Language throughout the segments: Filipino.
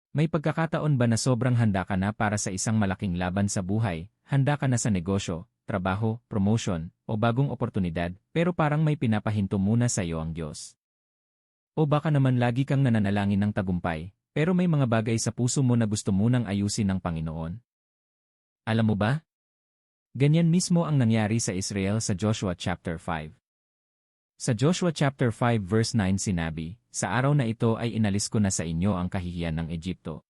May pagkakataon ba na sobrang handa ka na para sa isang malaking laban sa buhay, handa ka na sa negosyo, trabaho, promotion, o bagong oportunidad, pero parang may pinapahinto muna sa iyo ang Diyos? O baka naman lagi kang nananalangin ng tagumpay, pero may mga bagay sa puso mo na gusto munang ayusin ng Panginoon? Alam mo ba? Ganyan mismo ang nangyari sa Israel sa Joshua chapter 5. Sa Joshua chapter 5 verse 9 sinabi, "Sa araw na ito ay inalis ko na sa inyo ang kahihiyan ng Ehipto."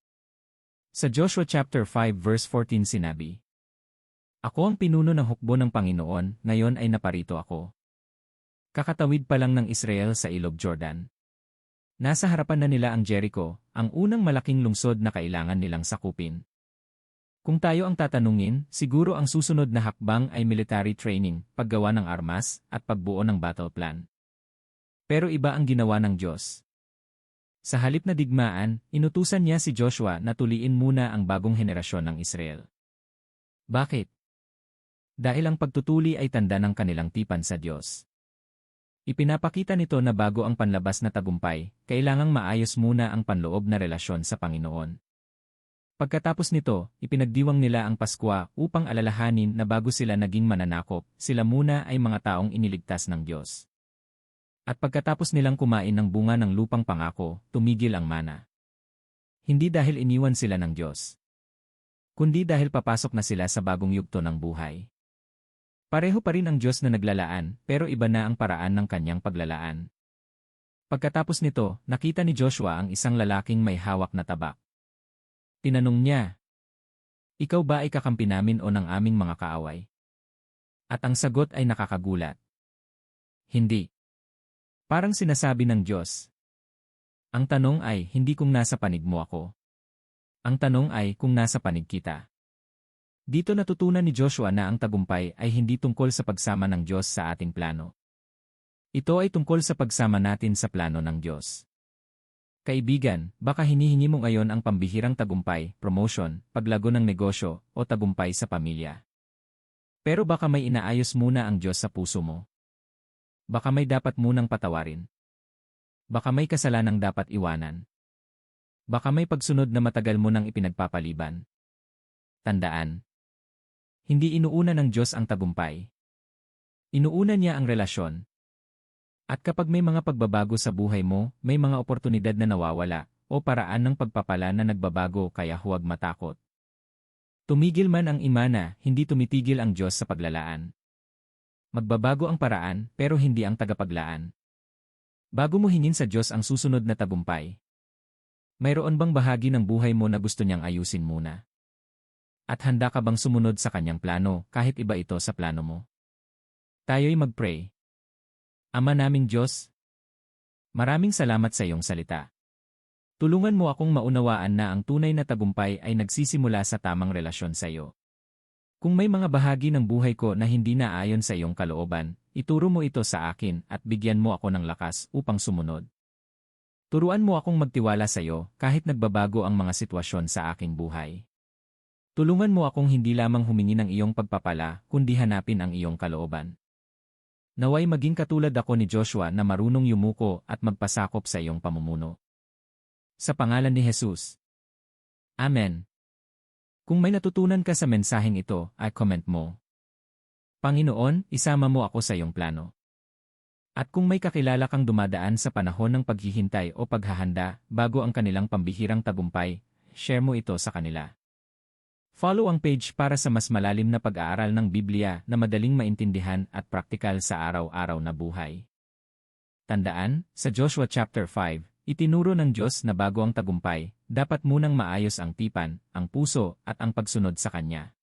Sa Joshua chapter 5 verse 14 sinabi, "Ako ang pinuno ng hukbo ng Panginoon, ngayon ay naparito ako." Kakatawid pa lang ng Israel sa Ilog Jordan. Nasa harapan na nila ang Jericho, ang unang malaking lungsod na kailangan nilang sakupin. Kung tayo ang tatanungin, siguro ang susunod na hakbang ay military training, paggawa ng armas, at pagbuo ng battle plan. Pero iba ang ginawa ng Diyos. Sa halip na digmaan, inutusan niya si Joshua na tuliin muna ang bagong henerasyon ng Israel. Bakit? Dahil ang pagtutuli ay tanda ng kanilang tipan sa Diyos. Ipinapakita nito na bago ang panlabas na tagumpay, kailangang maayos muna ang panloob na relasyon sa Panginoon. Pagkatapos nito, ipinagdiwang nila ang Paskwa upang alalahanin na bago sila naging mananakop, sila muna ay mga taong iniligtas ng Diyos. At pagkatapos nilang kumain ng bunga ng lupang pangako, tumigil ang mana. Hindi dahil iniwan sila ng Diyos, kundi dahil papasok na sila sa bagong yugto ng buhay. Pareho pa rin ang Diyos na naglalaan, pero iba na ang paraan ng kanyang paglalaan. Pagkatapos nito, nakita ni Joshua ang isang lalaking may hawak na tabak. Tinanong niya, "Ikaw ba ay kakampi namin o ng aming mga kaaway?" At ang sagot ay nakakagulat. Hindi. Parang sinasabi ng Diyos. Ang tanong ay hindi kung nasa panig mo ako. Ang tanong ay kung nasa panig kita. Dito natutunan ni Joshua na ang tagumpay ay hindi tungkol sa pagsama ng Diyos sa ating plano. Ito ay tungkol sa pagsama natin sa plano ng Diyos. Kaibigan, baka hinihingi mo ngayon ang pambihirang tagumpay, promotion, paglago ng negosyo, o tagumpay sa pamilya. Pero baka may inaayos muna ang Diyos sa puso mo. Baka may dapat munang patawarin. Baka may kasalanang dapat iwanan. Baka may pagsunod na matagal mo nang ipinagpapaliban. Tandaan, hindi inuuna ng Diyos ang tagumpay. Inuuna niya ang relasyon. At kapag may mga pagbabago sa buhay mo, may mga oportunidad na nawawala, o paraan ng pagpapala na nagbabago kaya huwag matakot. Tumigil man ang imana, hindi tumitigil ang Diyos sa paglalaan. Magbabago ang paraan, pero hindi ang tagapaglaan. Bago mo hingin sa Diyos ang susunod na tagumpay, mayroon bang bahagi ng buhay mo na gusto niyang ayusin muna? At handa ka bang sumunod sa kanyang plano kahit iba ito sa plano mo? Tayo'y mag-pray. Ama naming Diyos, maraming salamat sa iyong salita. Tulungan mo akong maunawaan na ang tunay na tagumpay ay nagsisimula sa tamang relasyon sa iyo. Kung may mga bahagi ng buhay ko na hindi naayon sa iyong kalooban, ituro mo ito sa akin at bigyan mo ako ng lakas upang sumunod. Turuan mo akong magtiwala sa iyo kahit nagbabago ang mga sitwasyon sa aking buhay. Tulungan mo akong hindi lamang humingi ng iyong pagpapala, kundi hanapin ang iyong kalooban. Naway maging katulad ako ni Joshua na marunong yumuko at magpasakop sa iyong pamumuno. Sa pangalan ni Jesus. Amen. Kung may natutunan ka sa mensaheng ito, ay comment mo. Panginoon, isama mo ako sa iyong plano. At kung may kakilala kang dumadaan sa panahon ng paghihintay o paghahanda bago ang kanilang pambihirang tagumpay, share mo ito sa kanila. Follow ang page para sa mas malalim na pag-aaral ng Biblia na madaling maintindihan at praktikal sa araw-araw na buhay. Tandaan, sa Joshua chapter 5, itinuro ng Diyos na bago ang tagumpay, dapat munang maayos ang tipan, ang puso at ang pagsunod sa Kanya.